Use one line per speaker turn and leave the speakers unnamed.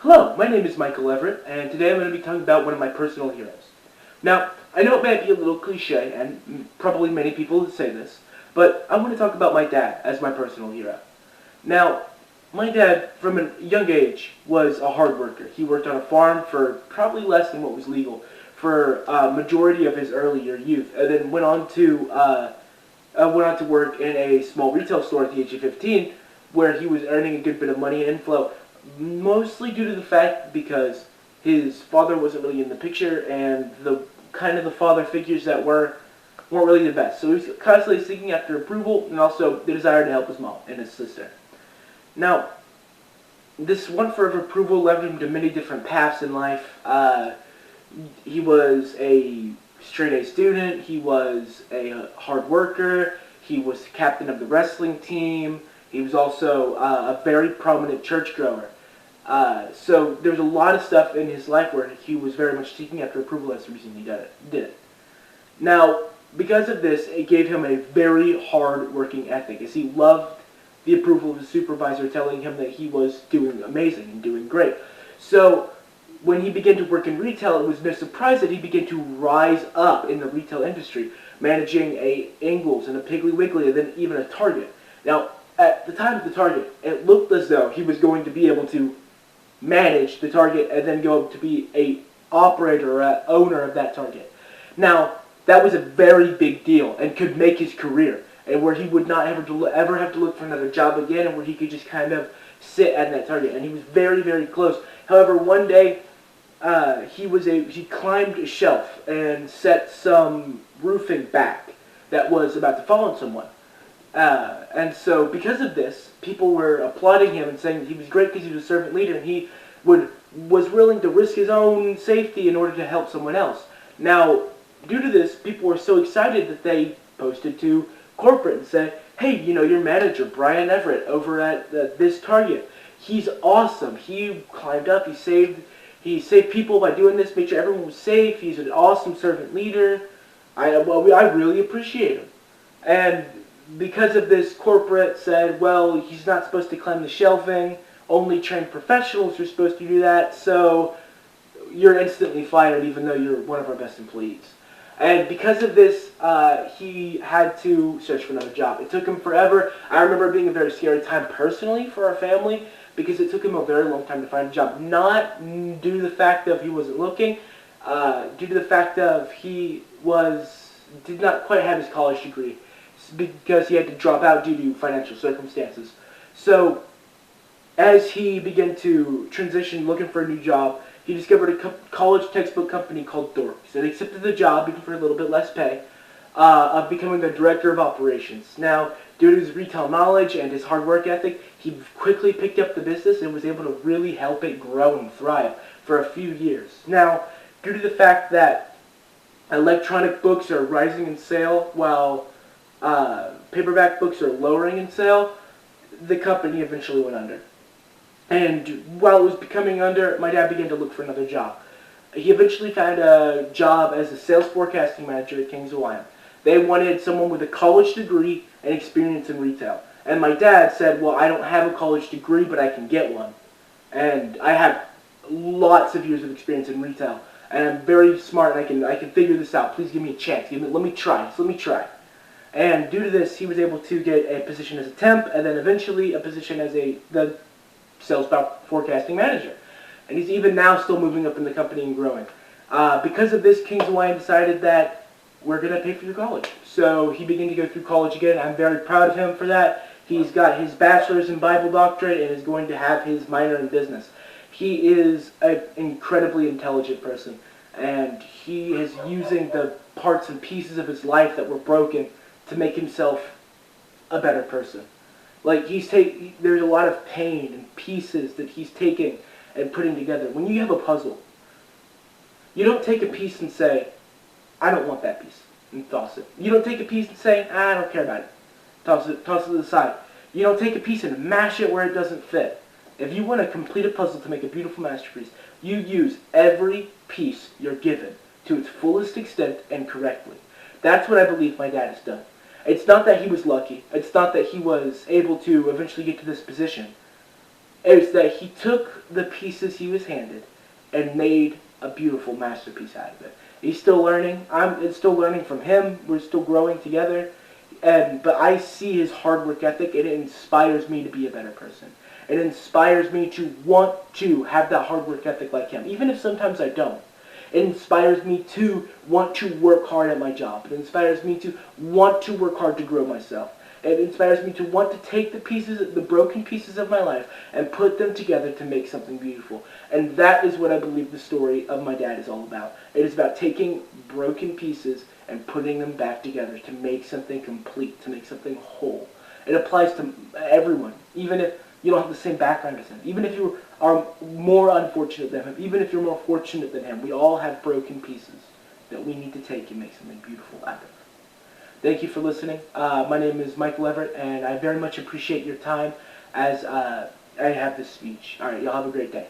Hello, my name is Michael Everett, and today I'm going to be talking about one of my personal heroes. Now, I know it might be a little cliche, and probably many people would say this, but I want to talk about my dad as my personal hero. Now, my dad, from a young age, was a hard worker. He worked on a farm for probably less than what was legal for a majority of his earlier youth, and then went on to work in a small retail store at the age of 15, where he was earning a good bit of money and inflow, mostly due to the fact because his father wasn't really in the picture, and the father figures that weren't really the best. So he was constantly seeking after approval, and also the desire to help his mom and his sister. Now, this want for approval led him to many different paths in life. He was a straight A student. He was a hard worker. He was captain of the wrestling team. He was also a very prominent churchgoer. So there's a lot of stuff in his life where he was very much seeking after approval. That's the reason he did it. Now, because of this, it gave him a very hard working ethic, as he loved the approval of his supervisor telling him that he was doing amazing and doing great. So when he began to work in retail, it was no surprise that he began to rise up in the retail industry, managing a Ingles and a Piggly Wiggly and then even a Target. Now, at the time of the Target, it looked as though he was going to be able to manage the Target and then go to be a operator or a owner of that Target. Now, that was a very big deal and could make his career, and where he would not ever have to look for another job again, and where he could just kind of sit at that Target. And he was very, very close. However, one day he climbed a shelf and set some roofing back that was about to fall on someone. And so because of this, people were applauding him and saying that he was great because he was a servant leader, and he was willing to risk his own safety in order to help someone else. Now, due to this, people were so excited that they posted to corporate and said, hey, your manager, Brian Everett, over at this Target, he's awesome. He climbed up, he saved people by doing this, made sure everyone was safe. He's an awesome servant leader. I really appreciate him. And because of this, corporate said, well, he's not supposed to climb the shelving. Only trained professionals are supposed to do that, so you're instantly fired even though you're one of our best employees. And because of this, he had to search for another job. It took him forever. I remember it being a very scary time personally for our family, because it took him a very long time to find a job. Not due to the fact that he wasn't looking, due to the fact that he did not quite have his college degree, because he had to drop out due to financial circumstances. So as he began to transition looking for a new job, he discovered a college textbook company called Dorks, and accepted the job, even for a little bit less pay, of becoming the director of operations. Now, due to his retail knowledge and his hard work ethic, he quickly picked up the business and was able to really help it grow and thrive for a few years. Now, due to the fact that electronic books are rising in sale while paperback books are lowering in sale, the company eventually went under. And while it was becoming under, my dad began to look for another job. He eventually found a job as a sales forecasting manager at Kings Hawaiian. They wanted someone with a college degree and experience in retail. And my dad said, well, I don't have a college degree, but I can get one. And I have lots of years of experience in retail. And I'm very smart, and I can figure this out. Please give me a chance. Let me try. And due to this, he was able to get a position as a temp, and then eventually a position as the sales forecasting manager. And he's even now still moving up in the company and growing. Because of this, Kings Hawaiian decided that we're going to pay for your college. So he began to go through college again. I'm very proud of him for that. He's got his bachelor's in Bible doctorate and is going to have his minor in business. He is an incredibly intelligent person, and he is using the parts and pieces of his life that were broken to make himself a better person. Like, there's a lot of pain and pieces that he's taking and putting together. When you have a puzzle, you don't take a piece and say, I don't want that piece, and toss it. You don't take a piece and say, I don't care about it. Toss it to the side. You don't take a piece and mash it where it doesn't fit. If you want to complete a puzzle to make a beautiful masterpiece, you use every piece you're given to its fullest extent and correctly. That's what I believe my dad has done. It's not that he was lucky. It's not that he was able to eventually get to this position. is that he took the pieces he was handed and made a beautiful masterpiece out of it. He's still learning. I'm still learning from him. We're still growing together. But I see his hard work ethic, and it inspires me to be a better person. It inspires me to want to have that hard work ethic like him, even if sometimes I don't. It inspires me to want to work hard at my job. It inspires me to want to work hard to grow myself. It inspires me to want to take the pieces, the broken pieces of my life, and put them together to make something beautiful. And that is what I believe the story of my dad is all about. It is about taking broken pieces and putting them back together to make something complete, to make something whole. It applies to everyone, even if you don't have the same background as him, even if you are more unfortunate than him, even if you're more fortunate than him. We all have broken pieces that we need to take and make something beautiful out of. Thank you for listening. My name is Michael Everett, and I very much appreciate your time as I have this speech. All right, y'all have a great day.